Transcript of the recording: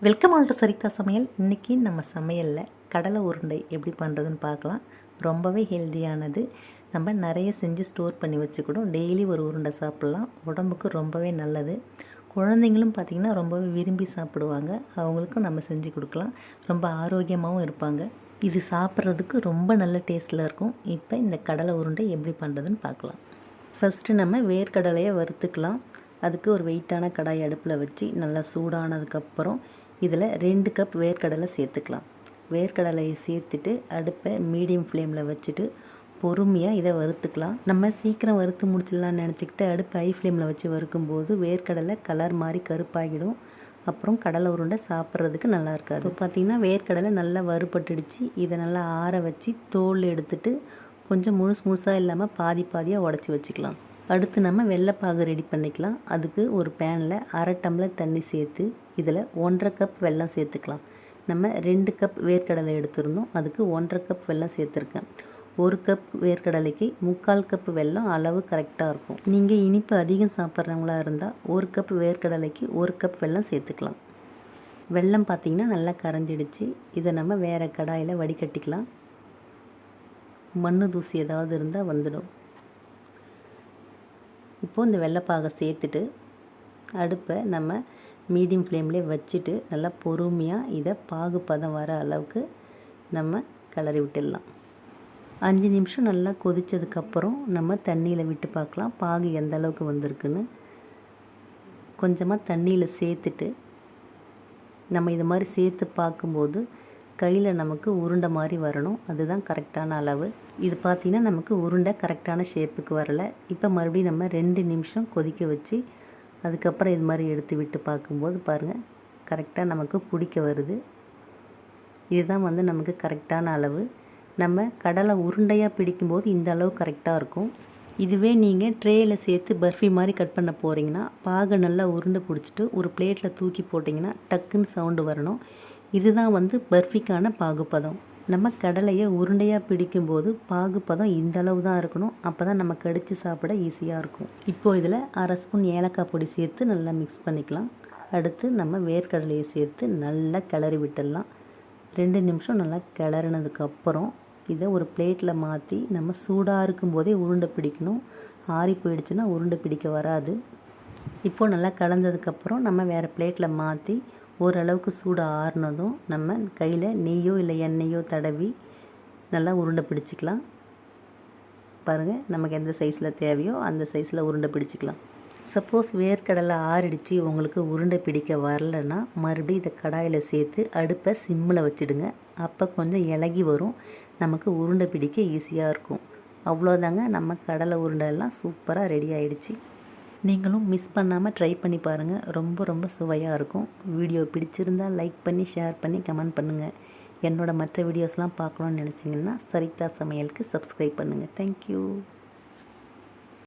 Welcome all to சரிதா சமையல். இன்றைக்கி நம்ம சமையலில் கடலை உருண்டை எப்படி பண்ணுறதுன்னு பார்க்கலாம். ரொம்பவே ஹெல்த்தியானது. நம்ம நிறைய செஞ்சு ஸ்டோர் பண்ணி வச்சுக்கூடும் டெய்லி ஒரு உருண்டை சாப்பிட்லாம். உடம்புக்கு ரொம்பவே நல்லது. குழந்தைங்களும் பார்த்திங்கன்னா ரொம்பவே விரும்பி சாப்பிடுவாங்க. அவங்களுக்கும் நம்ம செஞ்சு கொடுக்கலாம். ரொம்ப ஆரோக்கியமாகவும் இருப்பாங்க. இது சாப்பிட்றதுக்கு ரொம்ப நல்ல டேஸ்ட்டில் இருக்கும். இப்போ இந்த கடலை உருண்டை எப்படி பண்ணுறதுன்னு பார்க்கலாம். ஃபஸ்ட்டு நம்ம வேர்க்கடலையை வறுத்துக்கலாம். அதுக்கு ஒரு வெயிட்டான கடாய் அடுப்பில் வச்சு நல்லா சூடானதுக்கப்புறம் இதில் 2 கப் வேர்க்கடலை சேர்த்துக்கலாம். வேர்க்கடலையை சேர்த்துட்டு அடுப்பை மீடியம் ஃப்ளேமில் வச்சுட்டு பொறுமையாக இதை வறுத்துக்கலாம். நம்ம சீக்கிரம் வறுத்து முடிச்சிடலான்னு நினச்சிக்கிட்டு அடுப்பு ஹை ஃப்ளேமில் வச்சு வறுக்கும்போது வேர்க்கடலை கலர் மாதிரி கருப்பாகிடும். அப்புறம் கடலை உருண்டை சாப்பிட்றதுக்கு நல்லா இருக்காது. இப்போ பார்த்திங்கன்னா வேர்க்கடலை நல்லா வறுபட்டுடுச்சு. இதை நல்லா ஆற வச்சு தோல் எடுத்துட்டு கொஞ்சம் முழுசாக இல்லாமல் பாதியாக உடச்சி வச்சுக்கலாம். அடுத்து நம்ம வெள்ளைப்பாகு ரெடி பண்ணிக்கலாம். அதுக்கு ஒரு பேனில் 1/2 டம்ளர் தண்ணி சேர்த்து இதில் 1/2 கப் வெல்லம் சேர்த்துக்கலாம். நம்ம 2 கப் வேர்க்கடலை எடுத்திருந்தோம். அதுக்கு 1/2 கப் வெல்லம் சேர்த்துருக்கேன். 1 கப் வேர்க்கடலைக்கு 3/4 கப் வெல்லம் அளவு கரெக்டாக இருக்கும். நீங்கள் இனிப்பு அதிகம் சாப்பிட்றவங்களா இருந்தால் 1 கப் வேர்க்கடலைக்கு 1 கப் வெல்லம் சேர்த்துக்கலாம். வெல்லம் பார்த்திங்கன்னா நல்லா கரைஞ்சிடுச்சு. இதை நம்ம வேறு கடாயில் வடிகட்டிக்கலாம். மண் தூசி ஏதாவது இருந்தால் வந்துடும். இப்போது இந்த வெள்ளைப்பாகை சேர்த்துட்டு அடுப்பை நம்ம மீடியம் ஃப்ளேம்லேயே வச்சுட்டு நல்லா பொறுமையாக இதை பாகு பதம் வர அளவுக்கு நம்ம கிளறி விட்டுடலாம். 5 நிமிஷம் நல்லா கொதித்ததுக்கப்புறம் நம்ம தண்ணியில் விட்டு பார்க்கலாம் பாகு எந்த அளவுக்கு வந்திருக்குன்னு. கொஞ்சமாக தண்ணியில் சேர்த்துட்டு நம்ம இது மாதிரி சேர்த்து பார்க்கும்போது கையில் நமக்கு உருண்டை மாதிரி வரணும். அதுதான் கரெக்டான அளவு. இது பார்த்திங்கன்னா நமக்கு உருண்டை கரெக்டான ஷேப்புக்கு வரலை. இப்போ மறுபடியும் நம்ம 2 நிமிஷம் கொதிக்க வச்சு அதுக்கப்புறம் இது மாதிரி எடுத்து விட்டு பார்க்கும்போது பாருங்கள் கரெக்டாக நமக்கு பிடிக்க வருது. இதுதான் நமக்கு கரெக்டான அளவு. நம்ம கடலை உருண்டையாக பிடிக்கும்போது இந்த அளவு கரெக்டாக இருக்கும். இதுவே நீங்கள் ட்ரேயில் சேர்த்து பர்ஃபி மாதிரி கட் பண்ண போகிறீங்கன்னா பாகை நல்லா உருண்டை பிடிச்சிட்டு ஒரு பிளேட்டில் தூக்கி போட்டிங்கன்னா டக்குன்னு சவுண்டு வரணும். இதுதான் பர்ஃபிக்கான பாகுப்பதம். நம்ம கடலையை உருண்டையாக பிடிக்கும்போது பாகுப்பதம் இந்த அளவு தான் இருக்கணும். அப்போ தான் நம்ம கடித்து சாப்பிட ஈஸியாக இருக்கும். இப்போது இதில் 1/2 ஸ்பூன் ஏலக்காய் பொடி சேர்த்து நல்லா மிக்ஸ் பண்ணிக்கலாம். அடுத்து நம்ம வேர்க்கடலையை சேர்த்து நல்லா கிளறி விட்டுடலாம். 2 நிமிஷம் நல்லா கிளறினதுக்கப்புறம் இதை ஒரு பிளேட்டில் மாற்றி நம்ம சூடாக இருக்கும்போதே உருண்டை பிடிக்கணும். ஆறி போயிடுச்சுன்னா உருண்டை பிடிக்க வராது. இப்போது நல்லா கலந்ததுக்கப்புறம் நம்ம வேறு பிளேட்டில் மாற்றி ஓரளவுக்கு சூடு ஆறுனதும் நம்ம கையில் நெய்யோ இல்லை எண்ணெயோ தடவி நல்லா உருண்டை பிடிச்சிக்கலாம். பாருங்கள் நமக்கு எந்த சைஸில் தேவையோ அந்த சைஸில் உருண்டை பிடிச்சிக்கலாம். சப்போஸ் வேர்க்கடலை ஆறிடுச்சு உங்களுக்கு உருண்டை பிடிக்க வரலைன்னா மறுபடியும் இதை கடாயில் சேர்த்து அடுப்பை சிம்மில் வச்சுடுங்க. அப்போ கொஞ்சம் இலகி வரும். நமக்கு உருண்டை பிடிக்க ஈஸியாக இருக்கும். அவ்வளோதாங்க, நம்ம கடலை உருண்டை எல்லாம் சூப்பராக ரெடி ஆகிடுச்சு. நீங்களும் மிஸ் பண்ணாமல் ட்ரை பண்ணி பாருங்கள். ரொம்ப சுவையாக இருக்கும். வீடியோ பிடிச்சிருந்தால் லைக் பண்ணி ஷேர் பண்ணி கமெண்ட் பண்ணுங்கள். என்னோடய மற்ற வீடியோஸ்லாம் பார்க்கணுன்னு நினச்சிங்கன்னா சரிதா சமையலுக்கு சப்ஸ்கிரைப் பண்ணுங்கள். தேங்க்யூ.